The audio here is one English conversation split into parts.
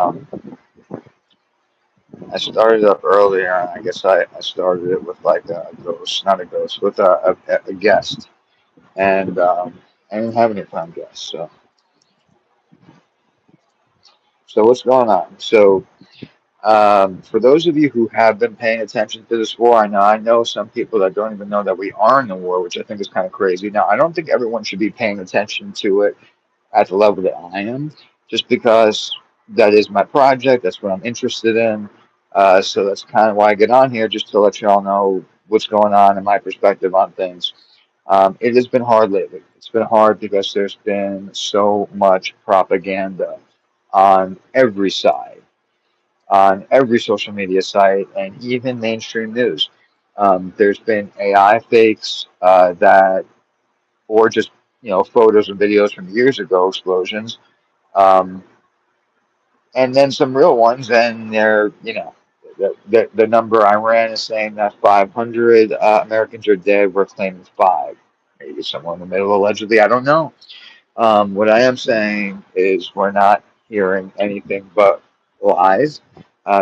Um, I started up earlier. I guess I started it with like a ghost, not a ghost, with a guest, and I didn't have any prime guests. So what's going on? So for those of you who have been paying attention to this war, I know some people that don't even know that we are in the war, which I think is kind of crazy. Now, I don't think everyone should be paying attention to it at the level that I am, just because that is my project. That's what I'm interested in. So that's kind of why I get on here, just to let you all know what's going on and my perspective on things. It has been hard lately. It's been hard because there's been so much propaganda on every side, on every social media site, and even mainstream news. There's been AI fakes or just photos and videos from years ago, explosions, um, and then some real ones, and the number Iran is saying that 500 Americans are dead. We're claiming five, maybe somewhere in the middle, allegedly. I don't know. What I am saying is we're not hearing anything but lies,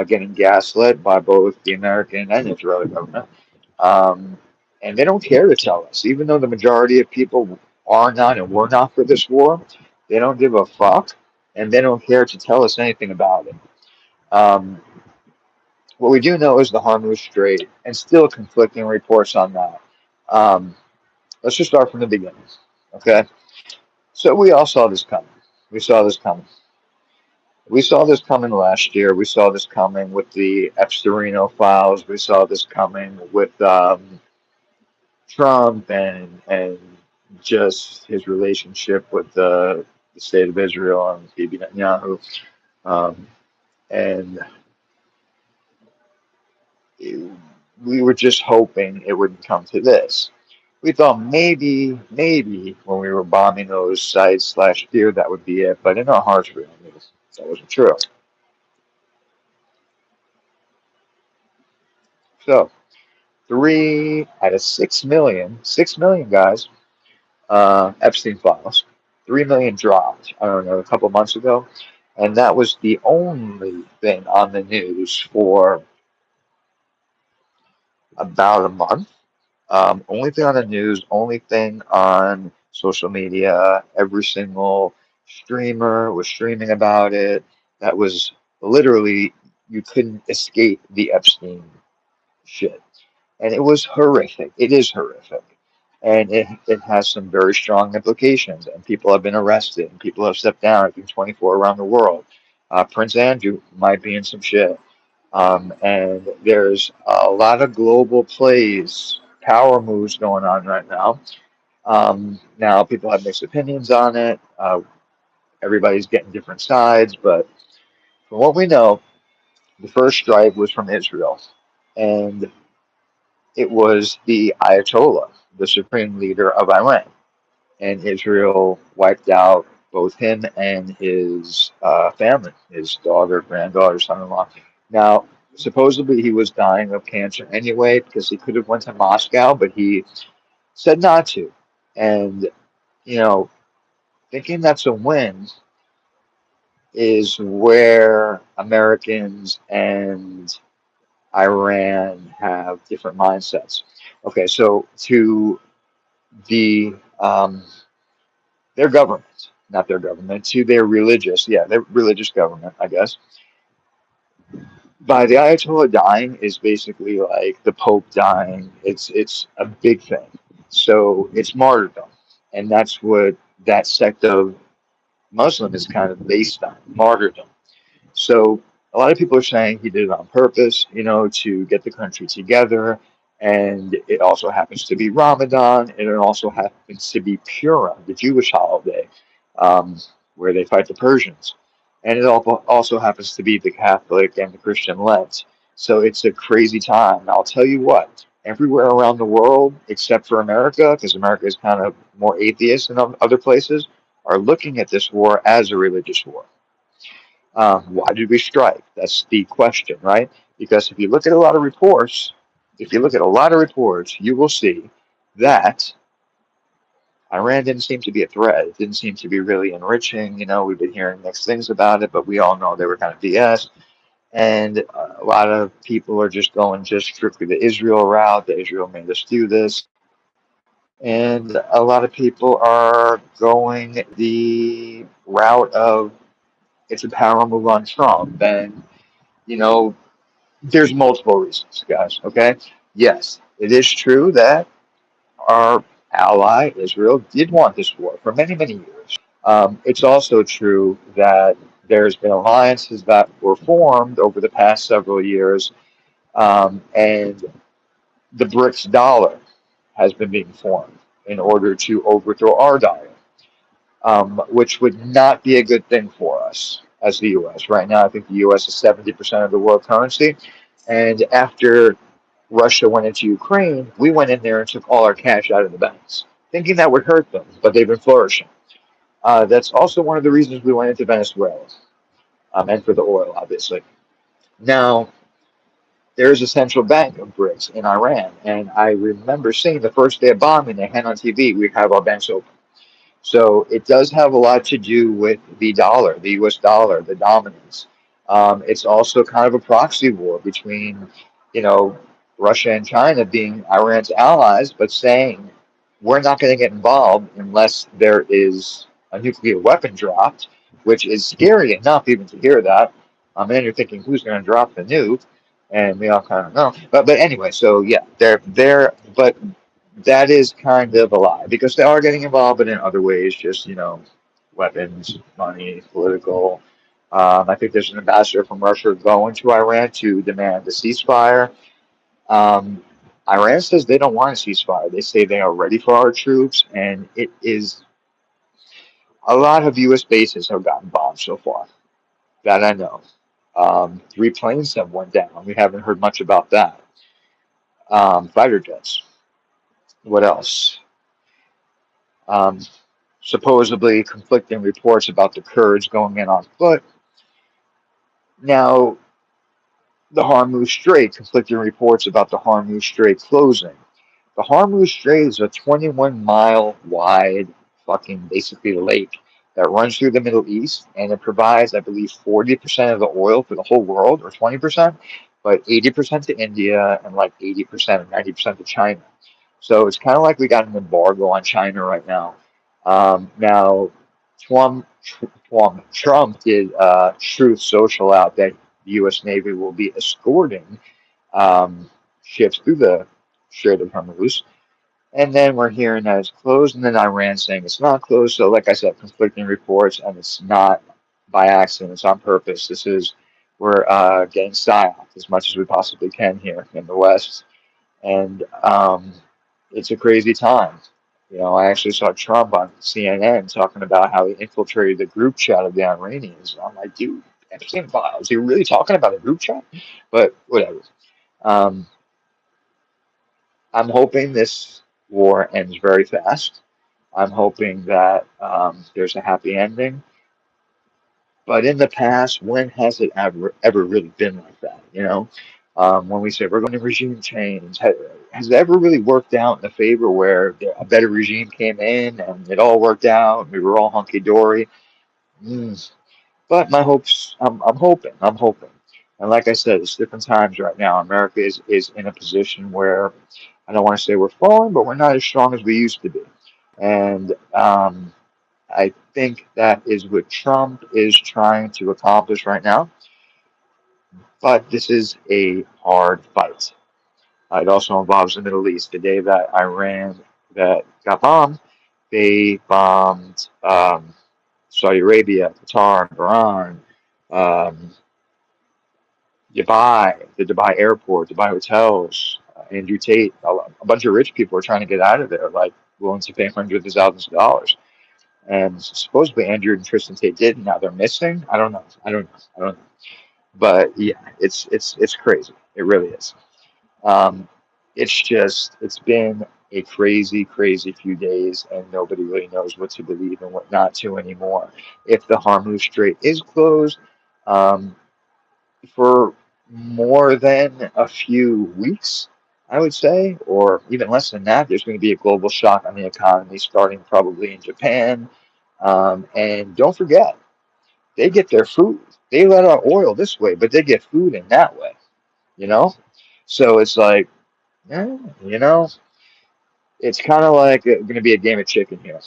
getting gaslit by both the American and Israeli government. Um, and they don't care to tell us, even though the majority of people are not and were not for this war. They don't give a fuck, and they don't care to tell us anything about it. Um, what we do know is the Hormuz Strait, and still conflicting reports on that. Um, let's just start from the beginning, okay? So we all saw this coming. We saw this coming. We saw this coming last year. We saw this coming with the Epstein files. We saw this coming with Trump and just his relationship with the state of Israel and Bibi Netanyahu. Um, and it- we were just hoping it wouldn't come to this. We thought maybe when we were bombing those sites last year, that would be it. But in our hearts, we knew that wasn't true. So 6 million guys, Epstein files. 3 million dropped, I don't know, a couple months ago. And that was the only thing on the news for about a month. Only thing on the news, only thing on social media. Every single streamer was streaming about it. That was literally, you couldn't escape the Epstein shit. And it was horrific. It is horrific. And it has some very strong implications. And people have been arrested, and people have stepped down. I think 24 around the world. Prince Andrew might be in some shit. And there's a lot of global plays, power moves going on right now. Now, people have mixed opinions on it. Everybody's getting different sides. But from what we know, the first strike was from Israel. And it was the Ayatollah, the supreme leader of Iran. And Israel wiped out both him and his family, his daughter, granddaughter, son-in-law. Now, supposedly he was dying of cancer anyway because he could have went to Moscow, but he said not to. And you know, thinking that's a win is where Americans and Iran have different mindsets. Okay, so to the their government, not their government, to their their religious government, I guess. By the Ayatollah dying is basically like the Pope dying. It's a big thing. So it's martyrdom, and that's what that sect of Muslim is kind of based on, martyrdom. So a lot of people are saying he did it on purpose, to get the country together. And it also happens to be Ramadan, and it also happens to be Purim, the Jewish holiday, um, where they fight the Persians. And it also happens to be the Catholic and the Christian Lent. So it's a crazy time. And I'll tell you what, everywhere around the world, except for America, because America is kind of more atheist than other places, are looking at this war as a religious war. Why did we strike? That's the question, right? Because if you look at a lot of reports, you will see that Iran didn't seem to be a threat. It didn't seem to be really enriching. We've been hearing mixed things about it, but we all know they were kind of BS. And a lot of people are just going just strictly the Israel route. The Israel made us do this. And a lot of people are going the route of it's a power move on Trump. And, you know, there's multiple reasons, guys. Okay. Yes, it is true that our ally, Israel, did want this war for many, many years. It's also true that there's been alliances that were formed over the past several years, and the BRICS dollar has been being formed in order to overthrow our dollar, which would not be a good thing for us as the U.S. Right now, I think the U.S. is 70% of the world currency, and after Russia went into Ukraine, we went in there and took all our cash out of the banks, thinking that would hurt them, but they've been flourishing. That's also one of the reasons we went into Venezuela, and for the oil, obviously. Now, there is a central bank of BRICS in Iran, and I remember seeing the first day of bombing, they had on TV, we have our banks open. So it does have a lot to do with the dollar, the US dollar, the dominance. It's also kind of a proxy war between, you know, Russia and China being Iran's allies, but saying we're not going to get involved unless there is a nuclear weapon dropped, which is scary enough even to hear that. And then you're thinking, who's going to drop the nuke? And we all kind of know. But anyway, so yeah, but that is kind of a lie because they are getting involved, but in other ways, just weapons, money, political. I think there's an ambassador from Russia going to Iran to demand a ceasefire. Um, Iran says they don't want a ceasefire. They say they are ready for our troops, and it is a lot of U.S. bases have gotten bombed so far. That I know. Three planes have went down. We haven't heard much about that. Fighter jets. What else? Um, Supposedly conflicting reports about the Kurds going in on foot. Now, the Hormuz Strait, conflicting reports about the Hormuz Strait closing. The Hormuz Strait is a 21-mile wide fucking basically lake that runs through the Middle East, and it provides, I believe, 40% of the oil for the whole world, or 20%, but 80% to India and like 80% or 90% to China. So it's kind of like we got an embargo on China right now. Now, Trump did Truth Social out that the U.S. Navy will be escorting ships through the Strait of Hormuz. And then we're hearing that it's closed, and then Iran saying it's not closed. So, like I said, conflicting reports, and it's not by accident, it's on purpose. We're getting psyoped as much as we possibly can here in the West. And it's a crazy time. I actually saw Trump on CNN talking about how he infiltrated the group chat of the Iranians. I'm like, dude, Epstein files. You're really talking about a group chat? But whatever. Um, I'm hoping this war ends very fast. I'm hoping that there's a happy ending. But in the past, when has it ever really been like that? When we say we're going to regime change, has it ever really worked out in the favor where a better regime came in and it all worked out? We were all hunky dory. Mm. But my hopes, I'm hoping. And like I said, it's different times right now. America is in a position where I don't want to say we're falling, but we're not as strong as we used to be. And I think that is what Trump is trying to accomplish right now. But this is a hard fight. It also involves the Middle East. The day that Iran that got bombed, they bombed Saudi Arabia, Qatar, Iran, um, Dubai, the Dubai airport, Dubai hotels. Andrew Tate, a bunch of rich people are trying to get out of there, like willing to pay hundreds of thousands of dollars. And supposedly Andrew and Tristan Tate did. And now they're missing. I don't know. I don't know. But yeah, it's crazy. It really is. Um, it's been a crazy, crazy few days, and nobody really knows what to believe and what not to anymore. If the Hormuz Strait is closed for more than a few weeks, I would say, or even less than that. There's going to be a global shock on the economy, starting probably in Japan. And don't forget, they get their food. They let out oil this way, but they get food in that way, you know? So it's like, eh, you know, it's kind of like going to be a game of chicken here.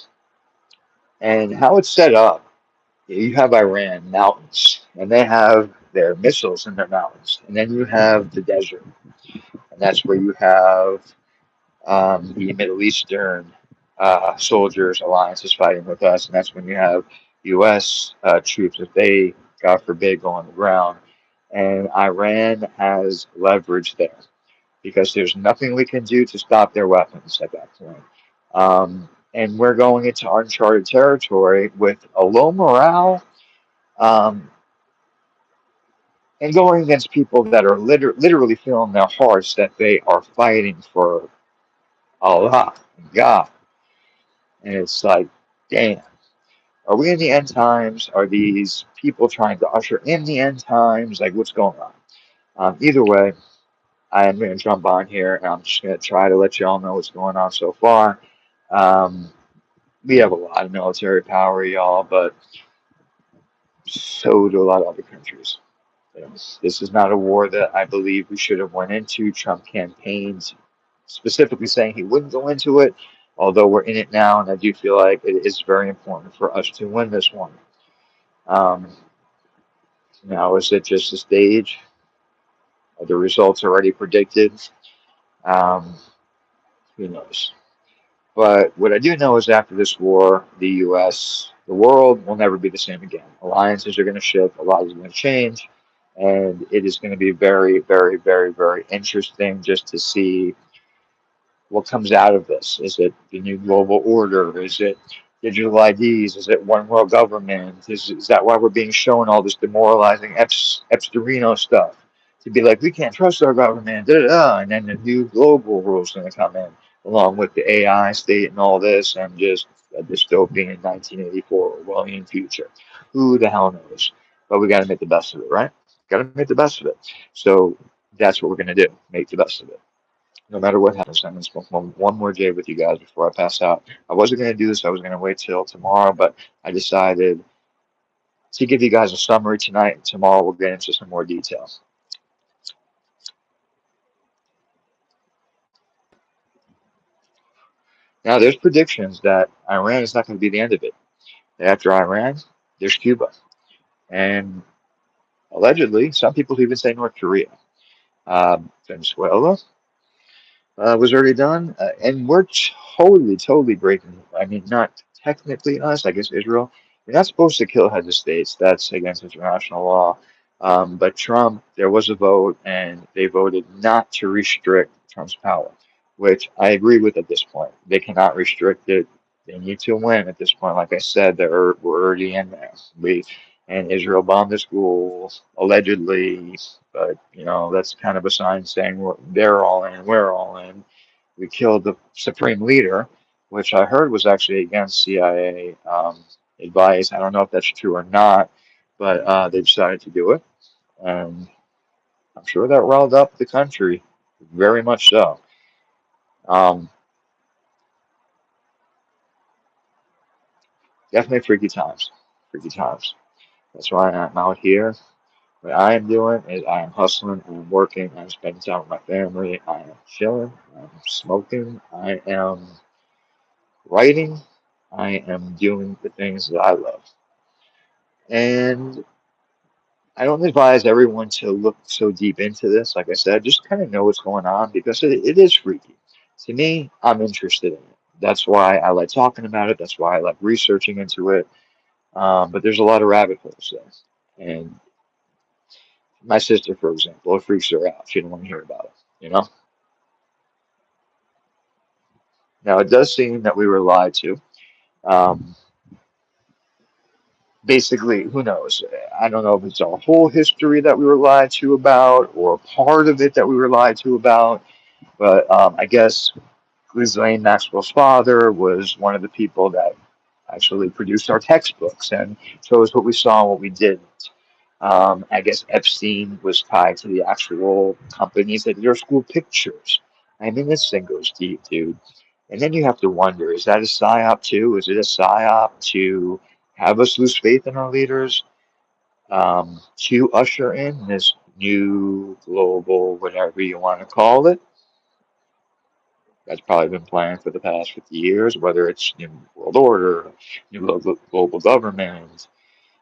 And how it's set up, you have Iran mountains, and they have their missiles in their mountains. And then you have the desert, and that's where you have the Middle Eastern soldiers alliances fighting with us, and that's when you have U.S. Troops if they, God forbid, go on the ground. And Iran has leverage there because there's nothing we can do to stop their weapons at that point. And we're going into uncharted territory with a low morale um, and going against people that are literally feeling their hearts that they are fighting for Allah, God. And it's like, damn, are we in the end times? Are these people trying to usher in the end times? Like, what's going on? Either way, I am going to jump on here and I'm just going to try to let you all know what's going on so far. Um, we have a lot of military power, y'all, but so do a lot of other countries. You know, this is not a war that I believe we should have went into. Trump campaigned specifically saying he wouldn't go into it, although we're in it now, and I do feel like it is very important for us to win this one. Um, Now, is it just a stage? Are the results already predicted? Um, who knows? But what I do know is after this war, the U.S., the world will never be the same again. Alliances are going to shift, a lot is going to change, and it is going to be very, very, very, very interesting just to see what comes out of this. Is it the new global order? Is it digital IDs? Is it one world government? Is that why we're being shown all this demoralizing Epsterino stuff? To be like, we can't trust our government, da, da, da. And then the new global rules going to come in, along with the AI state and all this, and just a dystopian 1984 Orwellian future. Who the hell knows? But we got to make the best of it, right? Got to make the best of it. So that's what we're going to do, make the best of it no matter what happens. I'm going to smoke one more J with you guys before I pass out. I wasn't going to do this. I was going to wait till tomorrow, but I decided to give you guys a summary tonight, and tomorrow we'll get into some more details. Now, there's predictions that Iran is not going to be the end of it. After Iran, there's Cuba. And allegedly, some people even say North Korea. Venezuela was already done. And we're totally breaking. I mean, not technically us, I guess Israel. You're not supposed to kill heads of states. That's against international law. But Trump, there was a vote, and they voted not to restrict Trump's power, which I agree with at this point. They cannot restrict it. They need to win at this point. Like I said, we're already in there. And Israel bombed the schools, allegedly, but that's kind of a sign saying they're all in, we're all in. We killed the supreme leader, which I heard was actually against CIA advice. I don't know if that's true or not, but they decided to do it. And I'm sure that riled up the country, very much so. Um, Definitely freaky times. Freaky times. That's why I'm out here. What I am doing is I am hustling, I'm working, I'm spending time with my family, I am chilling, I'm smoking, I am writing, I am doing the things that I love. And I don't advise everyone to look so deep into this. Like I said, just kind of know what's going on because it is freaky. To me, I'm interested in it. That's why I like talking about it. That's why I like researching into it. But there's a lot of rabbit holes there. And my sister, for example, it freaks her out. She didn't want to hear about it. Now, it does seem that we were lied to. Um, Basically, who knows? I don't know if it's our whole history that we were lied to about or part of it that we were lied to about. But I guess Ghislaine Maxwell's father was one of the people that actually produced our textbooks and told us what we saw and what we didn't. I guess Epstein was tied to the actual companies that did our school pictures. I mean, this thing goes deep, dude. And then you have to wonder, is that a psyop too? Is it a psyop to have us lose faith in our leaders, to usher in this new global, whatever you want to call it? That's probably been planned for the past 50 years, whether it's new world order, new global government.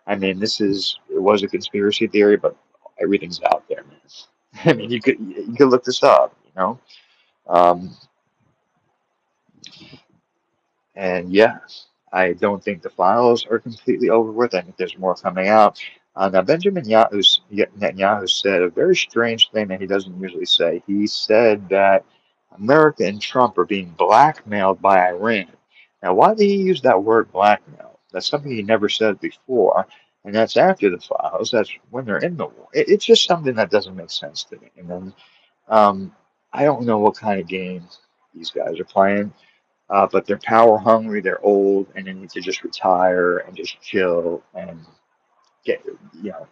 I mean, it was a conspiracy theory, but everything's out there, man. I mean, you could look this up, you know? Um, and yeah, I don't think the files are completely over with. I think there's more coming out. Now, Netanyahu said a very strange thing that he doesn't usually say. He said that America and Trump are being blackmailed by Iran. Now, why did he use that word blackmail? That's something he never said before, and that's after the files. That's when they're in the war. It's just something that doesn't make sense to me. And then I don't know what kind of game these guys are playing. But they're power hungry, they're old, and they need to just retire and just chill and get, you know,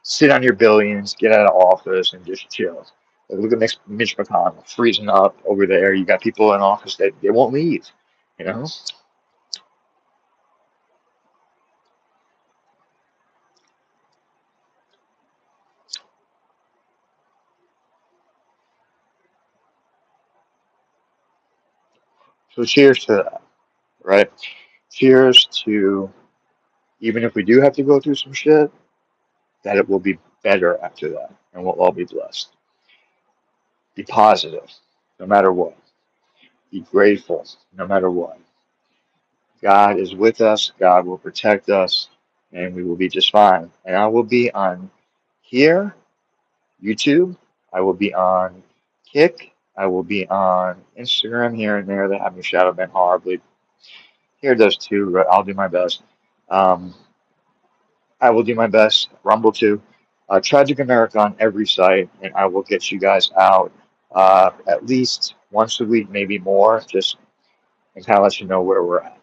sit on your billions, get out of office, and just chill. Like, look at Mitch McConnell freezing up over there. You got people in office that they won't leave, you know? So cheers to that, right? Cheers to, even if we do have to go through some shit, that it will be better after that, and we'll all be blessed. Be positive, no matter what. Be grateful, no matter what. God is with us, God will protect us, and we will be just fine. And I will be on here, YouTube, I will be on Kick, I will be on Instagram here and there. They have me shadow ban horribly. Here does too, but I'll do my best. Um, I will do my best. Rumble too. Tragic America on every site, and I will get you guys out at least once a week, maybe more, just and kind of let you know where we're at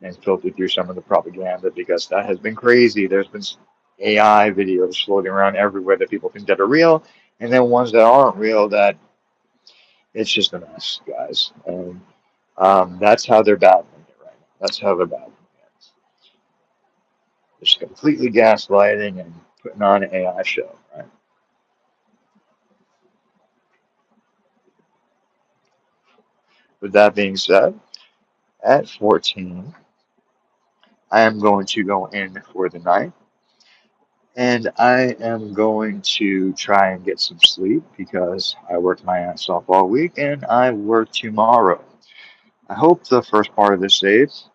and filter through some of the propaganda because that has been crazy. There's been AI videos floating around everywhere that people think that are real, and then ones that aren't real that it's just a mess, guys. And that's how they're battling it right now. That's how they're battling it. Just completely gaslighting and putting on an AI show, right? With that being said, at 14, I am going to go in for the night. And I am going to try and get some sleep because I worked my ass off all week and I work tomorrow. I hope the first part of this saves.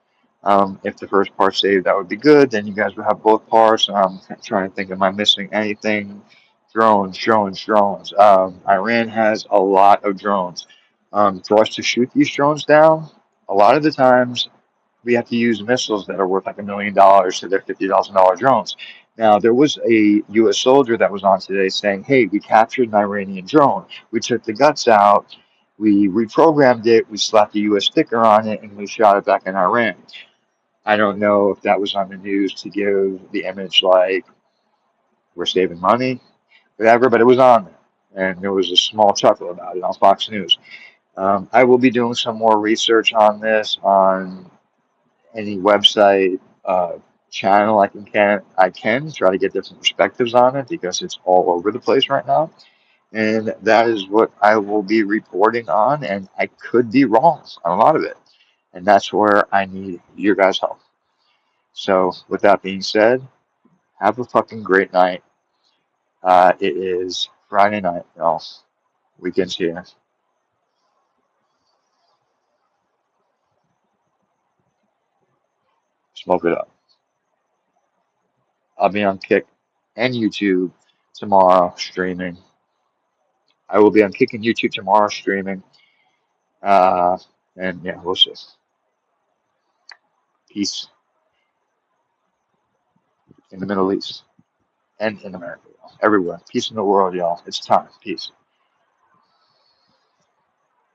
If the first part saved, that would be good. Then you guys would have both parts. I'm trying to think, am I missing anything? Drones, drones, drones. Iran has a lot of drones. For us to shoot these drones down, a lot of the times we have to use missiles that are worth like $1 million to their $50,000 drones. Now, there was a U.S. soldier that was on today saying, hey, we captured an Iranian drone. We took the guts out, we reprogrammed it, we slapped a U.S. sticker on it, and we shot it back in Iran. I don't know if that was on the news to give the image like we're saving money, whatever, but it was on there. And there was a small chuckle about it on Fox News. I will be doing some more research on this on any website channel I can try to get different perspectives on it because it's all over the place right now. And that is what I will be reporting on, and I could be wrong on a lot of it. And that's where I need your guys' help. So, with that being said, have a fucking great night. It is Friday night, y'all. Weekend's here. Smoke it up. I'll be on Kick and YouTube tomorrow streaming. I will be on Kick and YouTube tomorrow streaming. Uh, and yeah, we'll see. Peace in the Middle East and in America, y'all. Everywhere. Peace in the world, y'all. It's time. Peace.